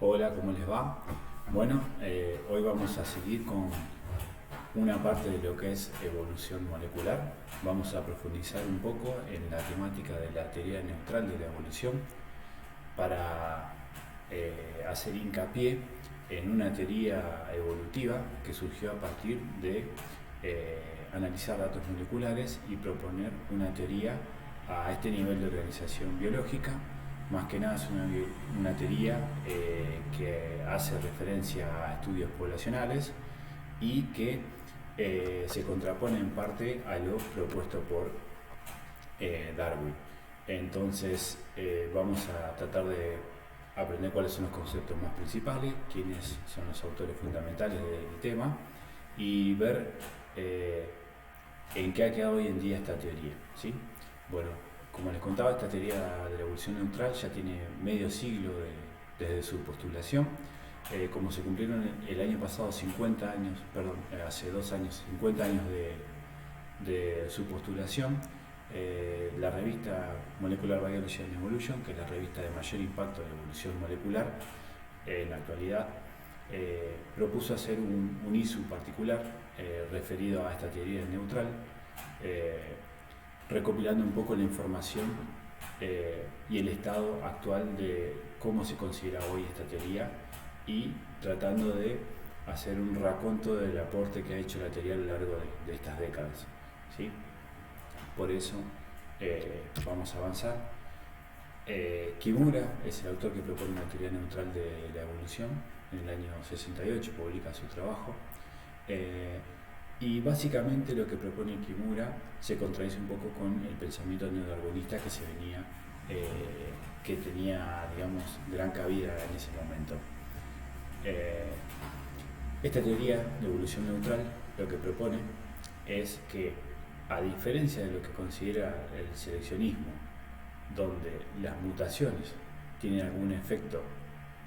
Hola, ¿cómo les va? Bueno, hoy vamos a seguir con una parte de lo que es evolución molecular. Vamos a profundizar un poco en la temática de la teoría neutral de la evolución para hacer hincapié en una teoría evolutiva que surgió a partir de analizar datos moleculares y proponer una teoría a este nivel de organización biológica. Más que nada es una teoría que hace referencia a estudios poblacionales y que se contrapone en parte a lo propuesto por Darwin. Entonces vamos a tratar de aprender cuáles son los conceptos más principales, quiénes son los autores fundamentales del tema y ver en qué ha quedado hoy en día esta teoría, ¿sí? Bueno, como les contaba, esta teoría de la evolución neutral ya tiene medio siglo desde su postulación. Como se cumplieron el año pasado 50 años, perdón, hace 2 años, 50 años de su postulación, la revista Molecular Biology and Evolution, que es la revista de mayor impacto en evolución molecular en la actualidad, propuso hacer un ISU particular referido a esta teoría neutral, recopilando un poco la información y el estado actual de cómo se considera hoy esta teoría y tratando de hacer un raconto del aporte que ha hecho la teoría a lo largo de estas décadas, ¿sí? Por eso vamos a avanzar. Kimura es el autor que propone una teoría neutral de la evolución. En el año 68 publica su trabajo. Y básicamente lo que propone Kimura se contradice un poco con el pensamiento neodarwinista que tenía, digamos, gran cabida en ese momento. Esta teoría de evolución neutral lo que propone es que, a diferencia de lo que considera el seleccionismo, donde las mutaciones tienen algún efecto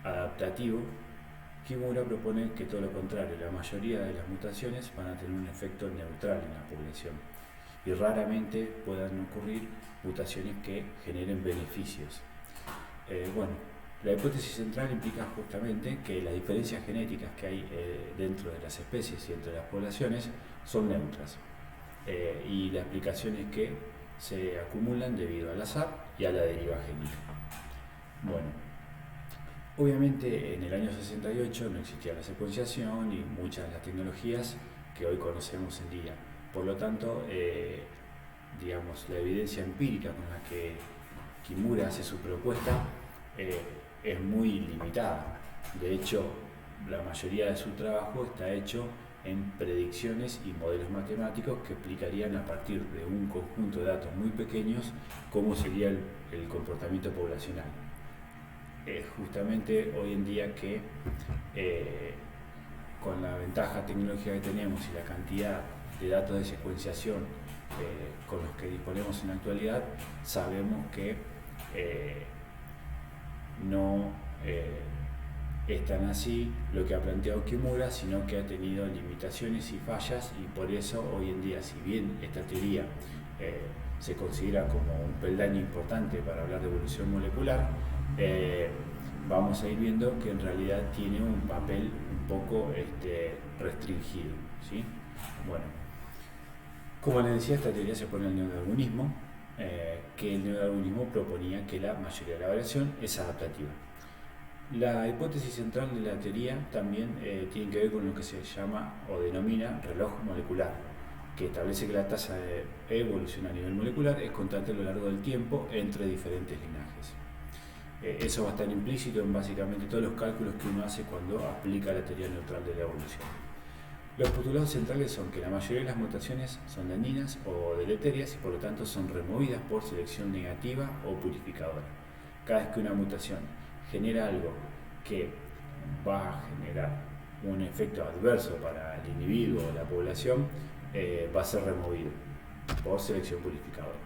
adaptativo, Kimura propone que todo lo contrario, la mayoría de las mutaciones van a tener un efecto neutral en la población y raramente puedan ocurrir mutaciones que generen beneficios. La hipótesis central implica justamente que las diferencias genéticas que hay dentro de las especies y entre las poblaciones son neutras, y la explicación es que se acumulan debido al azar y a la deriva génica. Bueno, obviamente en el año 68 no existía la secuenciación y muchas de las tecnologías que hoy conocemos en día. Por lo tanto, digamos, la evidencia empírica con la que Kimura hace su propuesta es muy limitada. De hecho, la mayoría de su trabajo está hecho en predicciones y modelos matemáticos que explicarían a partir de un conjunto de datos muy pequeños cómo sería el comportamiento poblacional. Justamente hoy en día que con la ventaja tecnológica que tenemos y la cantidad de datos de secuenciación con los que disponemos en la actualidad, sabemos que no es tan así lo que ha planteado Kimura, sino que ha tenido limitaciones y fallas, y por eso hoy en día, si bien esta teoría se considera como un peldaño importante para hablar de evolución molecular, vamos a ir viendo que en realidad tiene un papel un poco restringido, ¿sí? Bueno, como les decía, esta teoría se pone al neodarwinismo, que el neodarwinismo proponía que la mayoría de la variación es adaptativa. La hipótesis central de la teoría también tiene que ver con lo que se llama o denomina reloj molecular, que establece que la tasa de evolución a nivel molecular es constante a lo largo del tiempo entre diferentes linajes. Eso va a estar implícito en básicamente todos los cálculos que uno hace cuando aplica la teoría neutral de la evolución. Los postulados centrales son que la mayoría de las mutaciones son dañinas o deleterias y por lo tanto son removidas por selección negativa o purificadora. Cada vez que una mutación genera algo que va a generar un efecto adverso para el individuo o la población, va a ser removido por selección purificadora.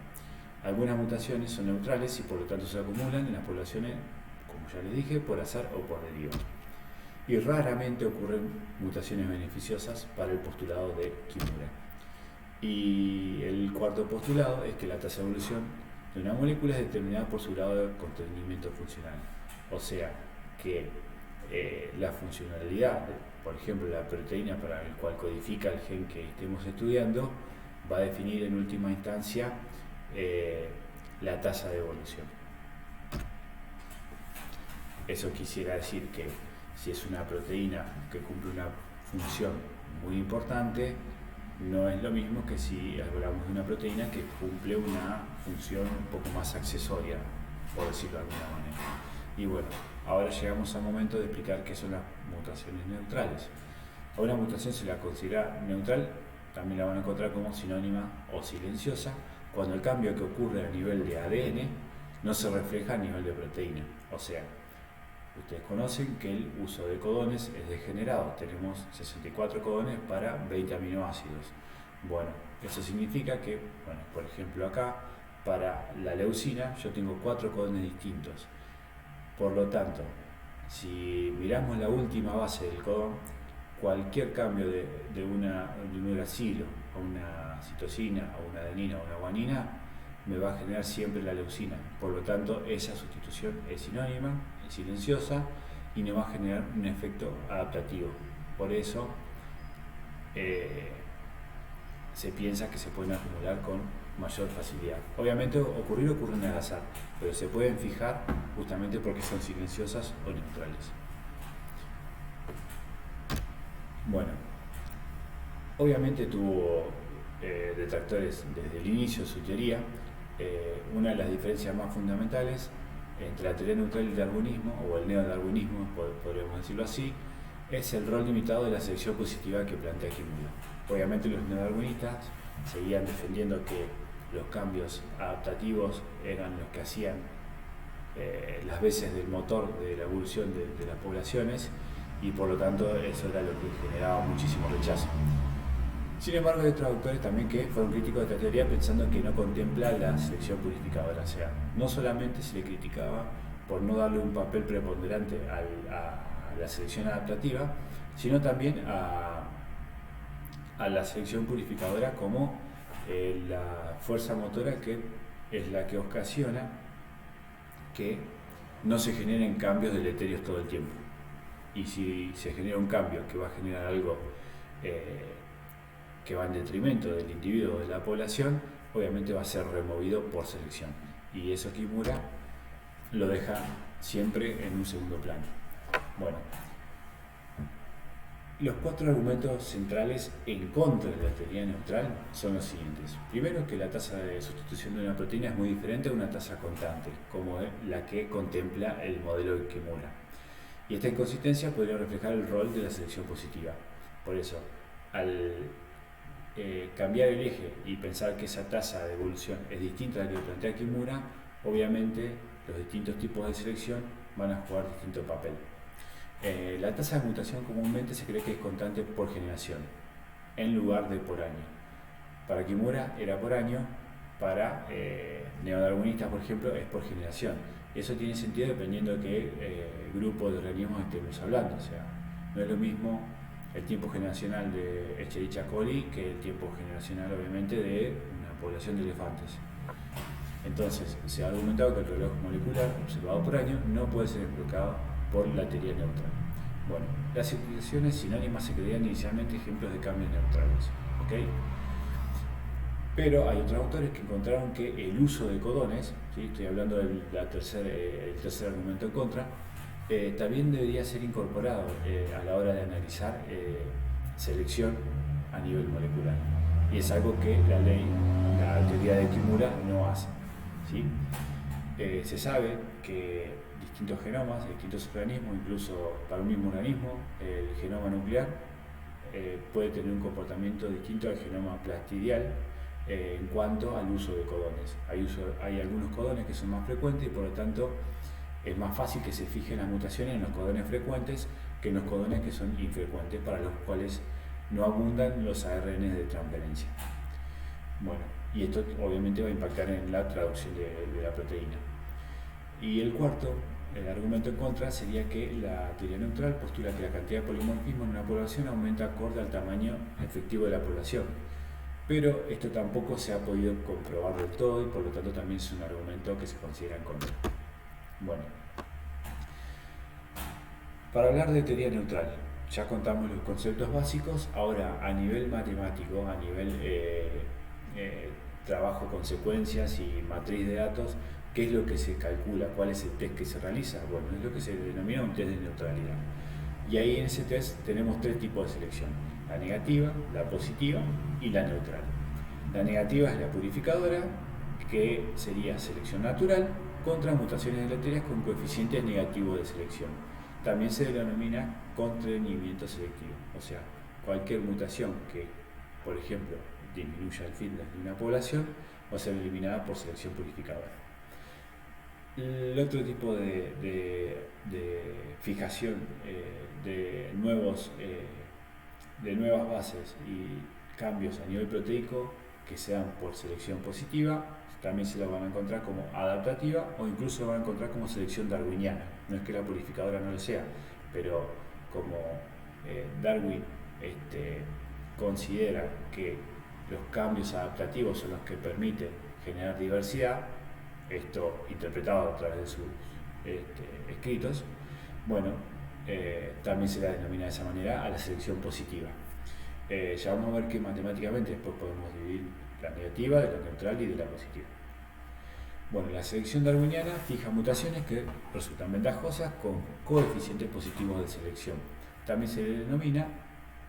Algunas mutaciones son neutrales y por lo tanto se acumulan en las poblaciones, como ya les dije, por azar o por deriva. Y raramente ocurren mutaciones beneficiosas para el postulado de Kimura. Y el cuarto postulado es que la tasa de evolución de una molécula es determinada por su grado de contenimiento funcional. O sea que la funcionalidad, por ejemplo, la proteína para el cual codifica el gen que estemos estudiando, va a definir en última instancia la tasa de evolución. Eso quisiera decir que si es una proteína que cumple una función muy importante, no es lo mismo que si hablamos de una proteína que cumple una función un poco más accesoria, por decirlo de alguna manera. Y bueno, ahora llegamos al momento de explicar qué son las mutaciones neutrales. A una mutación se la considera neutral, también la van a encontrar como sinónima o silenciosa, cuando el cambio que ocurre a nivel de ADN no se refleja a nivel de proteína. O sea, ustedes conocen que el uso de codones es degenerado. Tenemos 64 codones para 20 aminoácidos. Bueno, eso significa que, bueno, por ejemplo acá, para la leucina yo tengo 4 codones distintos. Por lo tanto, si miramos la última base del codón, cualquier cambio de un uracilo a una citosina, a una adenina o una guanina, me va a generar siempre la leucina. Por lo tanto, esa sustitución es sinónima, es silenciosa y no va a generar un efecto adaptativo. Por eso se piensa que se pueden acumular con mayor facilidad. Obviamente ocurren al azar, pero se pueden fijar justamente porque son silenciosas o neutrales. Bueno, obviamente tuvo detractores desde el inicio de su teoría. Una de las diferencias más fundamentales entre la teoría neutral y el darwinismo, o el neodarwinismo, podríamos decirlo así, es el rol limitado de la selección positiva que plantea Kimura. Obviamente los neodarwinistas seguían defendiendo que los cambios adaptativos eran los que hacían las veces del motor de la evolución de las poblaciones, y por lo tanto eso era lo que generaba muchísimo rechazo. Sin embargo, hay otros autores también que fueron críticos de esta teoría pensando que no contempla la selección purificadora. O sea, no solamente se le criticaba por no darle un papel preponderante a la selección adaptativa, sino también a la selección purificadora como la fuerza motora que es la que ocasiona que no se generen cambios deleterios todo el tiempo. Y si se genera un cambio que va a generar algo que va en detrimento del individuo o de la población, obviamente va a ser removido por selección. Y eso Kimura lo deja siempre en un segundo plano. Bueno, los 4 argumentos centrales en contra de la teoría neutral son los siguientes. Primero, que la tasa de sustitución de una proteína es muy diferente a una tasa constante, como la que contempla el modelo de Kimura. Y esta inconsistencia podría reflejar el rol de la selección positiva. Por eso, al cambiar el eje y pensar que esa tasa de evolución es distinta a la que plantea Kimura, obviamente los distintos tipos de selección van a jugar distinto papel. La tasa de mutación comúnmente se cree que es constante por generación, en lugar de por año. Para Kimura era por año, para neodarwinistas, por ejemplo, es por generación. Eso tiene sentido dependiendo de qué grupo de organismos estemos hablando. O sea, no es lo mismo el tiempo generacional de Escherichia coli que el tiempo generacional, obviamente, de una población de elefantes. Entonces, se ha argumentado que el reloj molecular observado por año no puede ser explicado por la teoría neutral. Bueno, las explicaciones sinónimas se creían inicialmente ejemplos de cambios neutrales, ¿okay? Pero hay otros autores que encontraron que el uso de codones, ¿sí? Estoy hablando del tercer argumento en contra, también debería ser incorporado a la hora de analizar selección a nivel molecular. Y es algo que la teoría de Kimura no hace, ¿sí? Se sabe que distintos genomas, distintos organismos, incluso para un mismo organismo, el genoma nuclear puede tener un comportamiento distinto al genoma plastidial en cuanto al uso de codones. Hay algunos codones que son más frecuentes y por lo tanto es más fácil que se fijen las mutaciones en los codones frecuentes que en los codones que son infrecuentes, para los cuales no abundan los ARN de transferencia. Bueno, y esto obviamente va a impactar en la traducción de la proteína. Y el cuarto, el argumento en contra, sería que la teoría neutral postula que la cantidad de polimorfismo en una población aumenta acorde al tamaño efectivo de la población. Pero esto tampoco se ha podido comprobar del todo y por lo tanto también es un argumento que se considera en contra. Bueno, Para hablar de teoría neutral, ya contamos los conceptos básicos, ahora a nivel matemático, a nivel trabajo con secuencias y matriz de datos, ¿qué es lo que se calcula? ¿Cuál es el test que se realiza? Bueno, es lo que se denomina un test de neutralidad. Y ahí en ese test tenemos tres tipos de selección: la negativa, la positiva y la neutral. La negativa es la purificadora, que sería selección natural contra mutaciones aleatorias con coeficientes negativos de selección. También se denomina constreñimiento selectivo, o sea, cualquier mutación que, por ejemplo, disminuya el fitness de una población va a ser eliminada por selección purificadora. El otro tipo de fijación de nuevas bases y cambios a nivel proteico que sean por selección positiva, también se lo van a encontrar como adaptativa o incluso lo van a encontrar como selección darwiniana. No es que la purificadora no lo sea, pero como Darwin considera que los cambios adaptativos son los que permiten generar diversidad, esto interpretado a través de sus escritos, bueno, también se la denomina de esa manera a la selección positiva. Ya vamos a ver que matemáticamente después podemos dividir la negativa de la neutral y de la positiva. Bueno, la selección darwiniana fija mutaciones que resultan ventajosas con coeficientes positivos de selección. También se denomina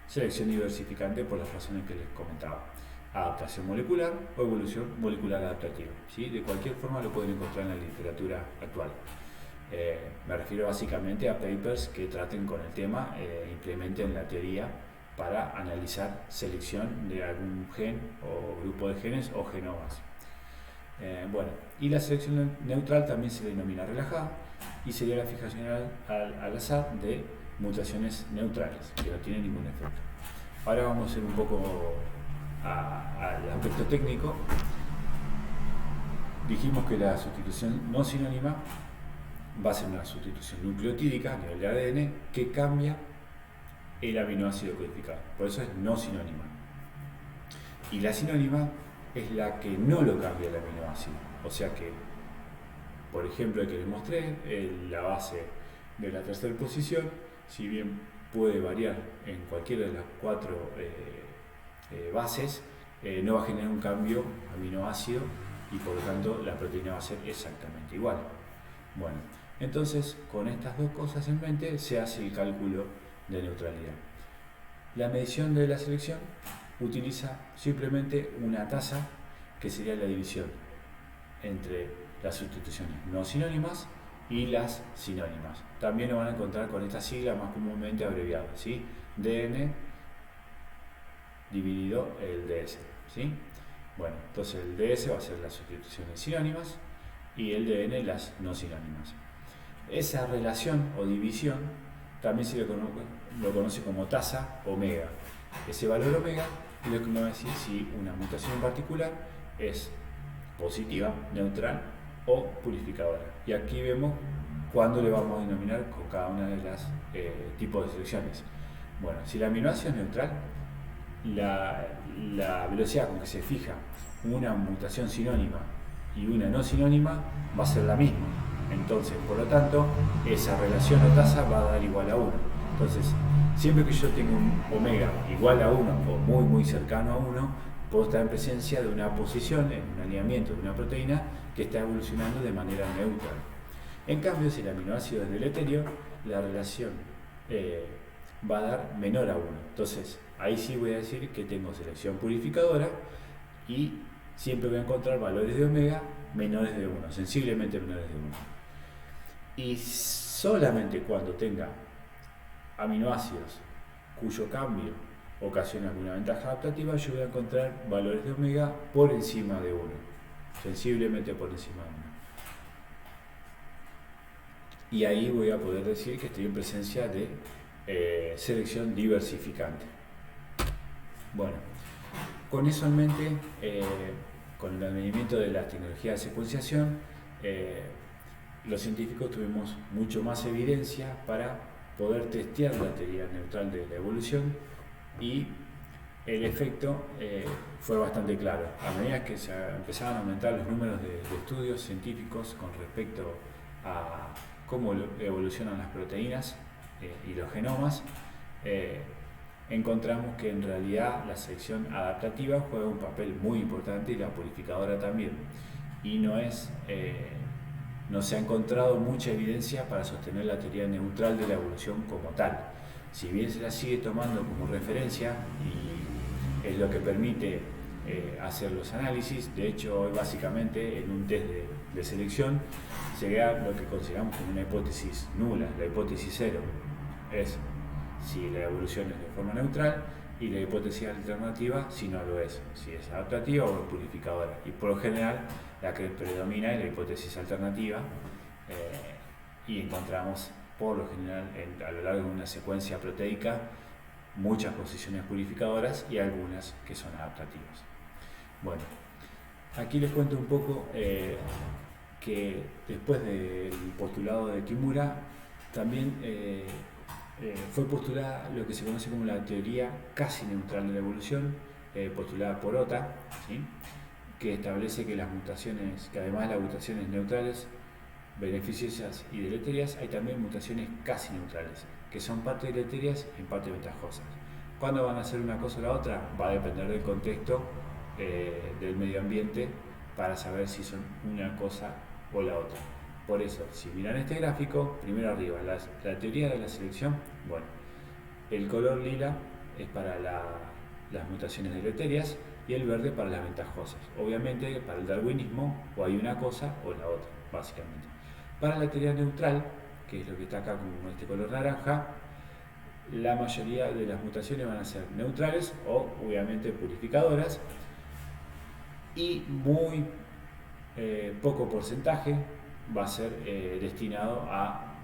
selección diversificante por las razones que les comentaba: adaptación molecular o evolución molecular adaptativa. ¿Sí? De cualquier forma lo pueden encontrar en la literatura actual. Me refiero básicamente a papers que traten con el tema e implementen la teoría para analizar selección de algún gen o grupo de genes o genomas. Bueno, y la selección neutral también se denomina relajada y sería la fijación al azar de mutaciones neutrales que no tienen ningún efecto. Ahora vamos a ir un poco al aspecto técnico. Dijimos que la sustitución no sinónima va a ser una sustitución nucleotídica a nivel de ADN que cambia el aminoácido codificado, por eso es no sinónima. Y la sinónima es la que no lo cambia el aminoácido, o sea que, por ejemplo, el que les mostré, la base de la tercera posición, si bien puede variar en cualquiera de las cuatro bases, no va a generar un cambio aminoácido y por lo tanto la proteína va a ser exactamente igual. Bueno, entonces con estas dos cosas en mente se hace el cálculo de neutralidad. La medición de la selección utiliza simplemente una tasa que sería la división entre las sustituciones no sinónimas y las sinónimas. También lo van a encontrar con esta sigla más comúnmente abreviada, ¿sí? DN dividido el DS, ¿sí? Bueno, entonces el DS va a ser las sustituciones sinónimas y el DN las no sinónimas. Esa relación o división también se lo conoce como tasa omega. Ese valor omega es lo que nos va a decir si una mutación en particular es positiva, neutral o purificadora. Y aquí vemos cuándo le vamos a denominar con cada una de las tipos de selecciones. Bueno, si el aminoácido es neutral, la velocidad con que se fija una mutación sinónima y una no sinónima va a ser la misma. Entonces, por lo tanto, esa relación o tasa va a dar igual a 1. Entonces, siempre que yo tenga un omega igual a 1 o muy muy cercano a 1, puedo estar en presencia de una posición, en un alineamiento de una proteína que está evolucionando de manera neutral. En cambio, si el aminoácido es deleterio, la relación va a dar menor a 1. Entonces, ahí sí voy a decir que tengo selección purificadora y siempre voy a encontrar valores de omega menores de 1, sensiblemente menores de 1. Y solamente cuando tenga aminoácidos cuyo cambio ocasiona alguna ventaja adaptativa, yo voy a encontrar valores de omega por encima de 1, sensiblemente por encima de 1. Y ahí voy a poder decir que estoy en presencia de selección diversificante. Bueno, con eso en mente, con el advenimiento de la tecnología de secuenciación, los científicos tuvimos mucho más evidencia para poder testear la teoría neutral de la evolución y el efecto fue bastante claro. A medida que se empezaban a aumentar los números de estudios científicos con respecto a cómo evolucionan las proteínas y los genomas, encontramos que en realidad la selección adaptativa juega un papel muy importante y la purificadora también. Y no se ha encontrado mucha evidencia para sostener la teoría neutral de la evolución como tal. Si bien se la sigue tomando como referencia y es lo que permite hacer los análisis, de hecho hoy básicamente en un test de selección se llega a lo que consideramos como una hipótesis nula, la hipótesis cero. Es si la evolución es de forma neutral y la hipótesis alternativa si no lo es, si es adaptativa o es purificadora. Y por lo general la que predomina es la hipótesis alternativa y encontramos por lo general a lo largo de una secuencia proteica muchas posiciones purificadoras y algunas que son adaptativas. Bueno, aquí les cuento un poco que después del postulado de Kimura también fue postulada lo que se conoce como la teoría casi neutral de la evolución, postulada por Ota, ¿sí? Que establece que que además de las mutaciones neutrales, beneficiosas y deleterias, hay también mutaciones casi neutrales, que son parte deleterias y en parte ventajosas. ¿Cuándo van a ser una cosa o la otra? Va a depender del contexto del medio ambiente para saber si son una cosa o la otra. Por eso, si miran este gráfico, primero arriba, la teoría de la selección, bueno, el color lila es para las mutaciones deleterias y el verde para las ventajosas. Obviamente, para el darwinismo, o hay una cosa o la otra, básicamente. Para la teoría neutral, que es lo que está acá con este color naranja, la mayoría de las mutaciones van a ser neutrales o, obviamente, purificadoras y muy poco porcentaje va a ser destinado a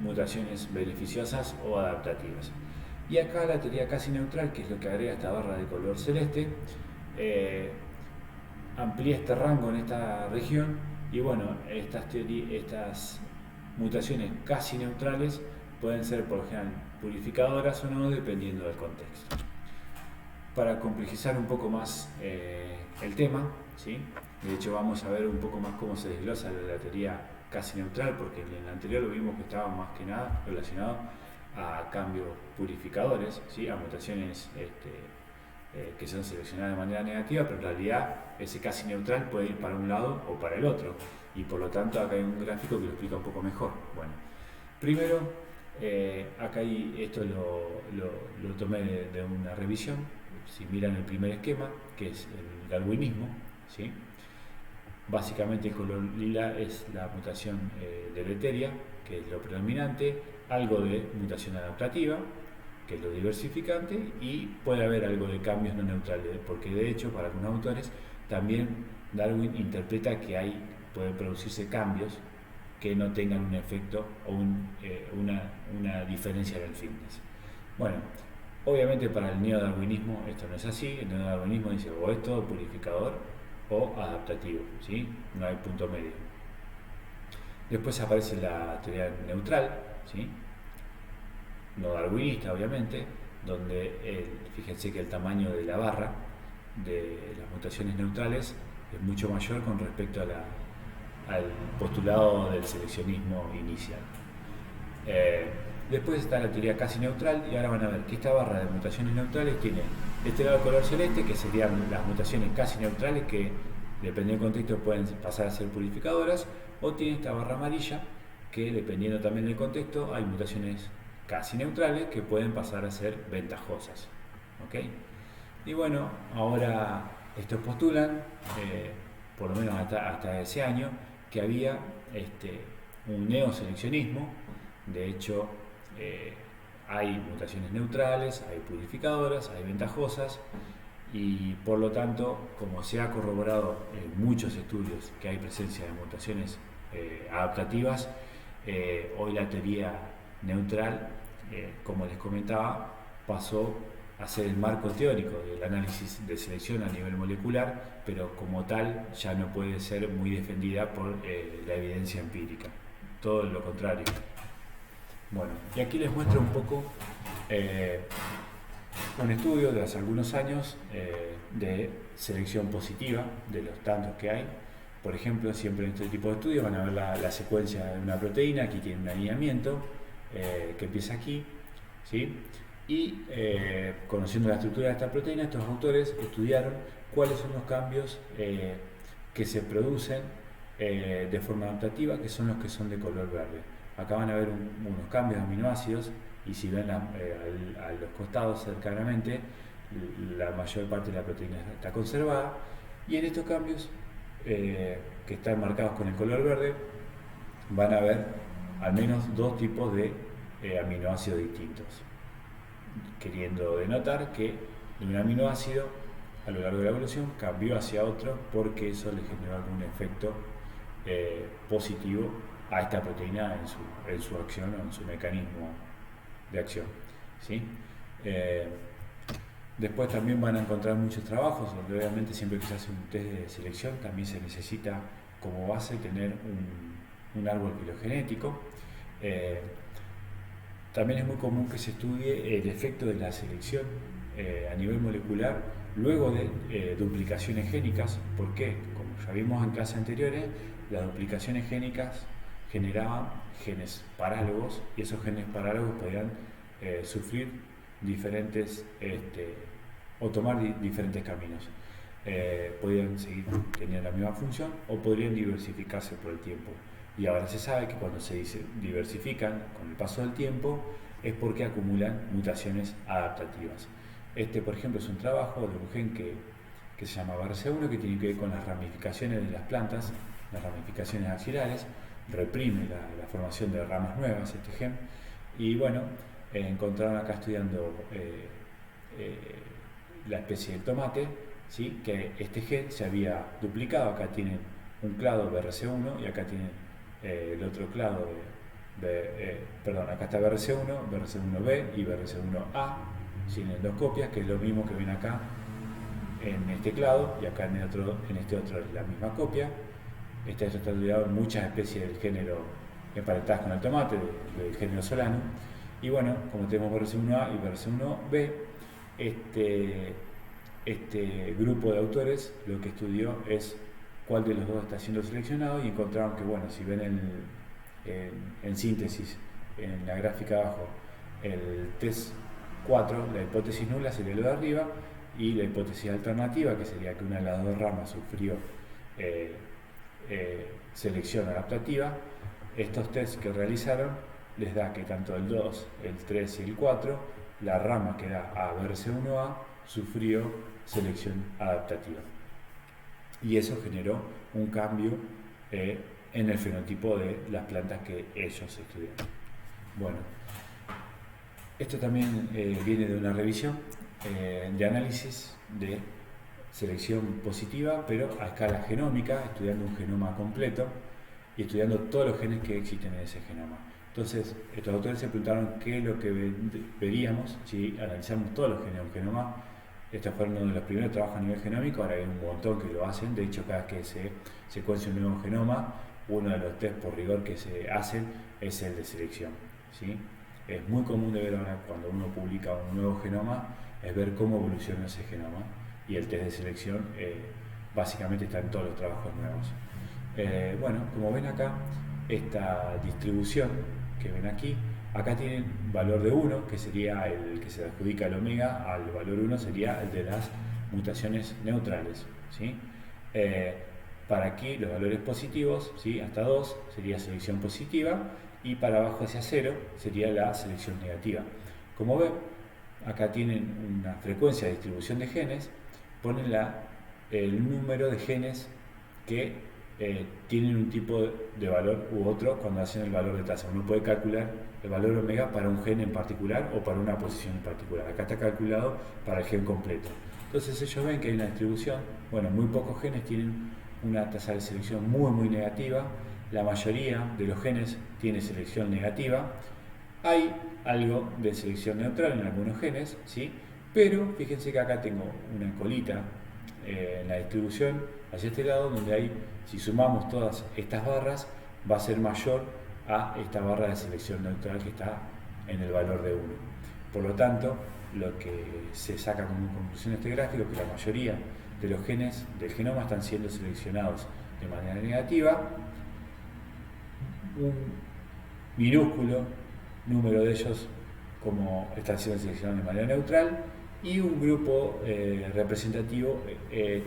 mutaciones beneficiosas o adaptativas. Y acá la teoría casi neutral, que es lo que agrega esta barra de color celeste, amplía este rango en esta región y bueno, estas mutaciones casi neutrales pueden ser por lo general purificadoras o no, dependiendo del contexto. Para complejizar un poco más el tema, ¿sí? De hecho vamos a ver un poco más cómo se desglosa la teoría casi neutral, porque en el anterior lo vimos que estaba más que nada relacionado a cambios purificadores, ¿sí? A mutaciones que son seleccionadas de manera negativa, pero en realidad ese casi neutral puede ir para un lado o para el otro, y por lo tanto acá hay un gráfico que lo explica un poco mejor. Bueno, primero, acá esto lo tomé de una revisión. Si miran el primer esquema, que es el darwinismo, ¿sí? Básicamente el color lila es la mutación deleteria, que es lo predominante, algo de mutación adaptativa, que es lo diversificante, y puede haber algo de cambios no neutrales, porque de hecho para algunos autores también Darwin interpreta que pueden producirse cambios que no tengan un efecto o una diferencia en el fitness. Bueno, obviamente para el neodarwinismo esto no es así. El neodarwinismo dice o es todo purificador o adaptativo, ¿sí? No hay punto medio. Después aparece la teoría neutral, ¿sí? No darwinista obviamente, donde fíjense que el tamaño de la barra de las mutaciones neutrales es mucho mayor con respecto al postulado del seleccionismo inicial. Después está la teoría casi neutral, y ahora van a ver que esta barra de mutaciones neutrales tiene este lado color celeste, que serían las mutaciones casi neutrales que dependiendo del contexto pueden pasar a ser purificadoras, o tiene esta barra amarilla que dependiendo también del contexto hay mutaciones casi neutrales que pueden pasar a ser ventajosas. ¿Okay? Y bueno, ahora estos postulan, por lo menos hasta ese año, que había un neoseleccionismo. De hecho, hay mutaciones neutrales, hay purificadoras, hay ventajosas, y por lo tanto, como se ha corroborado en muchos estudios que hay presencia de mutaciones adaptativas, hoy la teoría neutral, como les comentaba, pasó a ser el marco teórico del análisis de selección a nivel molecular, pero como tal ya no puede ser muy defendida por la evidencia empírica, todo lo contrario. Bueno, y aquí les muestro un poco un estudio de hace algunos años de selección positiva, de los tantos que hay. Por ejemplo, siempre en este tipo de estudios van a ver la secuencia de una proteína, aquí tiene un alineamiento, que empieza aquí, ¿sí? Y conociendo la estructura de esta proteína, estos autores estudiaron cuáles son los cambios que se producen de forma adaptativa, que son los que son de color verde. Acá van a ver unos cambios de aminoácidos, y si ven a los costados cercanamente, la mayor parte de la proteína está conservada, y en estos cambios que están marcados con el color verde van a ver al menos dos tipos de aminoácidos distintos, queriendo denotar que de un aminoácido a lo largo de la evolución cambió hacia otro porque eso le generó algún efecto positivo a esta proteína en su acción o en su mecanismo de acción, ¿sí? Después también van a encontrar muchos trabajos donde obviamente siempre que se hace un test de selección también se necesita como base tener un árbol filogenético. También es muy común que se estudie el efecto de la selección a nivel molecular luego de duplicaciones génicas. ¿Por qué? Como ya vimos en clases anteriores, las duplicaciones génicas generaban genes parálogos, y esos genes parálogos podían sufrir diferentes o tomar diferentes caminos. Podían seguir teniendo la misma función o podrían diversificarse por el tiempo. Y ahora se sabe que cuando se diversifican con el paso del tiempo es porque acumulan mutaciones adaptativas. Por ejemplo, es un trabajo de un gen que se llama BRCA1, que tiene que ver con las ramificaciones de las plantas, las ramificaciones axilares, reprime la formación de ramas nuevas este gen. Y bueno, encontraron acá estudiando la especie del tomate, ¿sí? Que este gen se había duplicado. Acá tienen un clado BRCA1 y acá tienen el otro clado acá está BRCA1, BRCA1B y BRCA1A, tienen dos copias, que es lo mismo que ven acá en este clado, y acá en este otro es la misma copia. Esto está estudiado en muchas especies del género emparentadas con el tomate, del género Solanum. Y bueno, como tenemos BRCA1A y BRCA1B, este grupo de autores lo que estudió es cuál de los dos está siendo seleccionado, y encontraron que, bueno, si ven en síntesis en la gráfica abajo, el test 4, la hipótesis nula sería lo de arriba, y la hipótesis alternativa, que sería que una de las dos ramas sufrió selección adaptativa. Estos tests que realizaron les da que tanto el 2, el 3 y el 4, la rama que da a BRCA1A sufrió selección adaptativa, y eso generó un cambio en el fenotipo de las plantas que ellos estudiaron. Bueno, esto también viene de una revisión de análisis de selección positiva, pero a escala genómica, estudiando un genoma completo y estudiando todos los genes que existen en ese genoma. Entonces, estos autores se preguntaron qué es lo que veríamos si analizamos todos los genes de un genoma. Estos fueron uno de los primeros trabajos a nivel genómico, ahora hay un montón que lo hacen. De hecho, cada vez que se secuencia un nuevo genoma, uno de los test por rigor que se hacen es el de selección, ¿sí? Es muy común de ver ahora cuando uno publica un nuevo genoma, es ver cómo evoluciona ese genoma, y el test de selección básicamente está en todos los trabajos nuevos. Bueno, como ven acá, esta distribución que ven aquí, acá tienen valor de 1, que sería el que se adjudica al omega, al valor 1 sería el de las mutaciones neutrales, ¿sí? Para aquí los valores positivos, ¿sí? Hasta 2 sería selección positiva, y para abajo hacia 0 sería la selección negativa. Como ven, acá tienen una frecuencia de distribución de genes, ponen el número de genes que tienen un tipo de valor u otro cuando hacen el valor de tasa. Uno puede calcular el valor omega para un gen en particular o para una posición en particular. Acá está calculado para el gen completo. Entonces ellos ven que hay una distribución, bueno, muy pocos genes tienen una tasa de selección muy negativa, la mayoría de los genes tiene selección negativa, hay algo de selección neutral en algunos genes, ¿sí? Pero fíjense que acá tengo una colita en la distribución hacia este lado, donde hay, si sumamos todas estas barras, va a ser mayor a esta barra de selección neutral que está en el valor de 1. Por lo tanto, lo que se saca como conclusión de este gráfico es que la mayoría de los genes del genoma están siendo seleccionados de manera negativa. Un minúsculo número de ellos como están siendo seleccionados de manera neutral, y un grupo representativo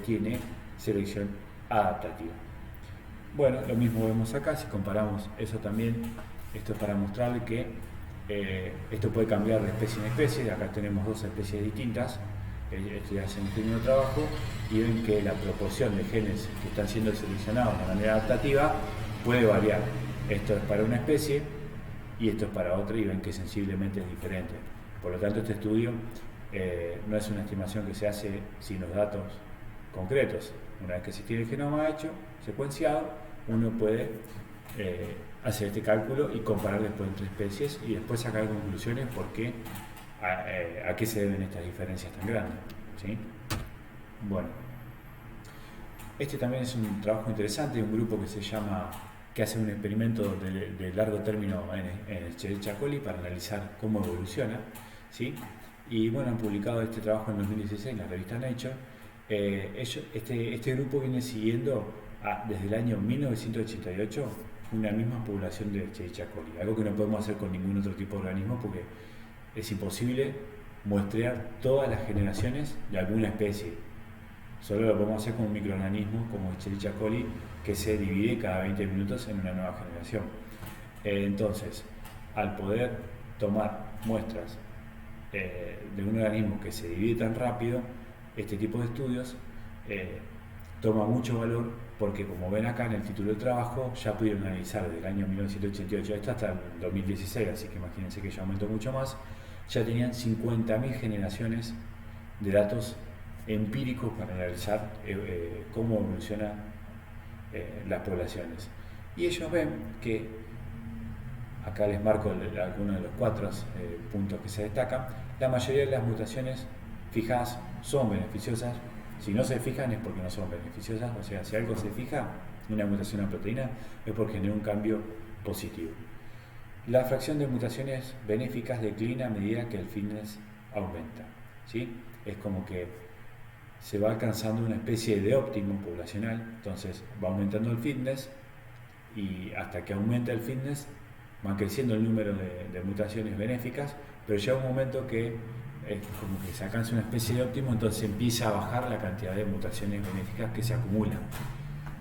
tiene selección adaptativa. Bueno, lo mismo vemos acá, si comparamos eso también, esto es para mostrarle que esto puede cambiar de especie en especie. Acá tenemos dos especies distintas, esto hacen este mismo trabajo, y ven que la proporción de genes que están siendo seleccionados de manera adaptativa puede variar. Esto es para una especie y esto es para otra, y ven que sensiblemente es diferente. Por lo tanto, este estudio no es una estimación que se hace sin los datos concretos. Una vez que se tiene el genoma hecho, secuenciado, uno puede hacer este cálculo y comparar después entre especies y después sacar conclusiones porque a qué se deben estas diferencias tan grandes, ¿sí? Bueno, este también es un trabajo interesante de un grupo que hace un experimento de largo término en Escherichia coli para analizar cómo evoluciona, ¿sí? Y bueno, han publicado este trabajo en 2016 en la revista Nature. Este grupo viene siguiendo desde el año 1988 una misma población de Escherichia coli, algo que no podemos hacer con ningún otro tipo de organismo porque es imposible muestrear todas las generaciones de alguna especie. Solo lo podemos hacer con un microorganismo como Escherichia coli, que se divide cada 20 minutos en una nueva generación. Entonces, al poder tomar muestras de un organismo que se divide tan rápido, este tipo de estudios toma mucho valor porque, como ven acá en el título del trabajo, ya pudieron analizar desde el año 1988 hasta el 2016, así que imagínense que ya aumentó mucho más. Ya tenían 50.000 generaciones de datos empíricos para analizar cómo evolucionan las poblaciones. Y ellos ven que, acá les marco algunos de los 4 puntos que se destacan, la mayoría de las mutaciones fijadas son beneficiosas. Si no se fijan es porque no son beneficiosas, o sea, si algo se fija, una mutación en una proteína, es porque genera un cambio positivo. La fracción de mutaciones benéficas declina a medida que el fitness aumenta, ¿sí? Es como que se va alcanzando una especie de óptimo poblacional, entonces va aumentando el fitness y hasta que aumenta el fitness va creciendo el número de mutaciones benéficas, pero llega un momento que es como que se alcanza una especie de óptimo, entonces empieza a bajar la cantidad de mutaciones benéficas que se acumulan.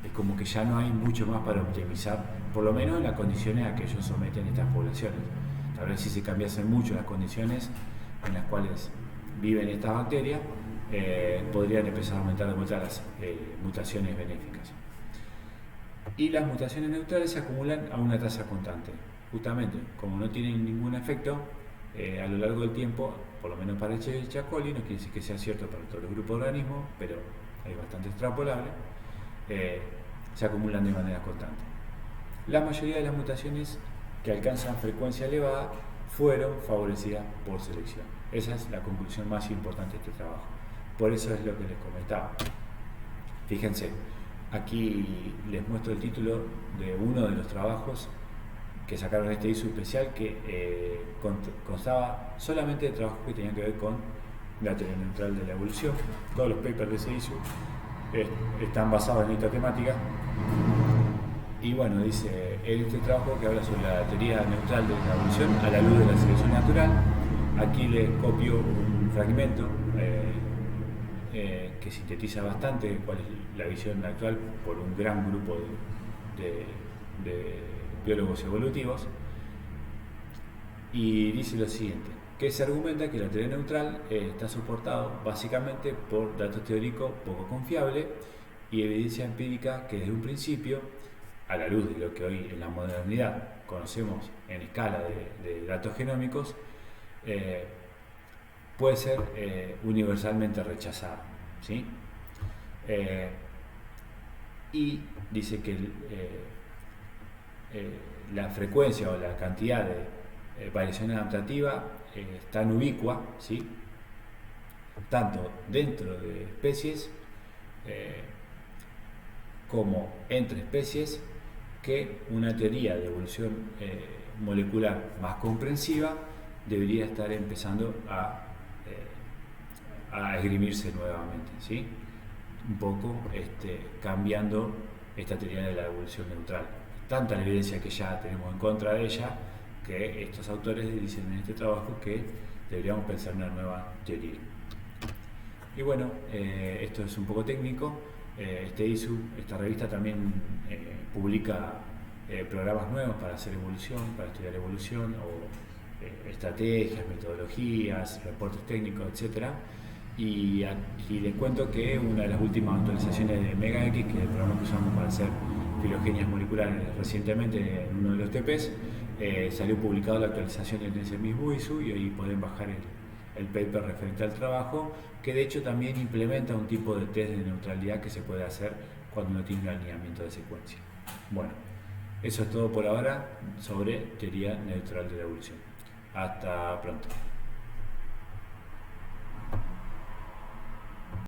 Es como que ya no hay mucho más para optimizar, por lo menos en las condiciones a que ellos someten estas poblaciones. Tal vez si se cambiasen mucho las condiciones en las cuales viven estas bacterias, podrían empezar a aumentar de vuelta las mutaciones benéficas. Y las mutaciones neutrales se acumulan a una tasa constante. Justamente, como no tienen ningún efecto a lo largo del tiempo, por lo menos para Escherichia coli, no quiere decir que sea cierto para todos los grupos de organismos, pero es bastante extrapolable, se acumulan de manera constante. La mayoría de las mutaciones que alcanzan frecuencia elevada fueron favorecidas por selección. Esa es la conclusión más importante de este trabajo. Por eso es lo que les comentaba. Fíjense, aquí les muestro el título de uno de los trabajos que sacaron este ISU especial que constaba solamente de trabajos que tenían que ver con la teoría neutral de la evolución. Todos los papers de ese ISU están basados en esta temática. Y bueno, dice este trabajo que habla sobre la teoría neutral de la evolución a la luz de la selección natural. Aquí les copio un fragmento que sintetiza bastante cuál es la visión actual por un gran grupo de biólogos evolutivos, y dice lo siguiente, que se argumenta que la teoría neutral está soportado básicamente por datos teóricos poco confiables y evidencia empírica que desde un principio, a la luz de lo que hoy en la modernidad conocemos en escala de datos genómicos, puede ser universalmente rechazada, ¿sí? Y dice que la frecuencia o la cantidad de variación adaptativa es tan ubicua, ¿sí? Tanto dentro de especies como entre especies, que una teoría de evolución molecular más comprensiva debería estar empezando a esgrimirse nuevamente, ¿sí? Un poco cambiando esta teoría de la evolución neutral. Tanta la evidencia que ya tenemos en contra de ella que estos autores dicen en este trabajo que deberíamos pensar en una nueva teoría. Y bueno, esto es un poco técnico. Esta revista también publica programas nuevos para hacer evolución, para estudiar evolución, o estrategias, metodologías, reportes técnicos, etc. Y aquí les cuento que una de las últimas actualizaciones de MegaX, que es el programa que usamos para hacer filogenias moleculares recientemente en uno de los TPs, salió publicado la actualización en ese mismo ISU, y ahí pueden bajar el paper referente al trabajo, que de hecho también implementa un tipo de test de neutralidad que se puede hacer cuando uno tiene un alineamiento de secuencia. Bueno, eso es todo por ahora sobre teoría neutral de la evolución. Hasta pronto.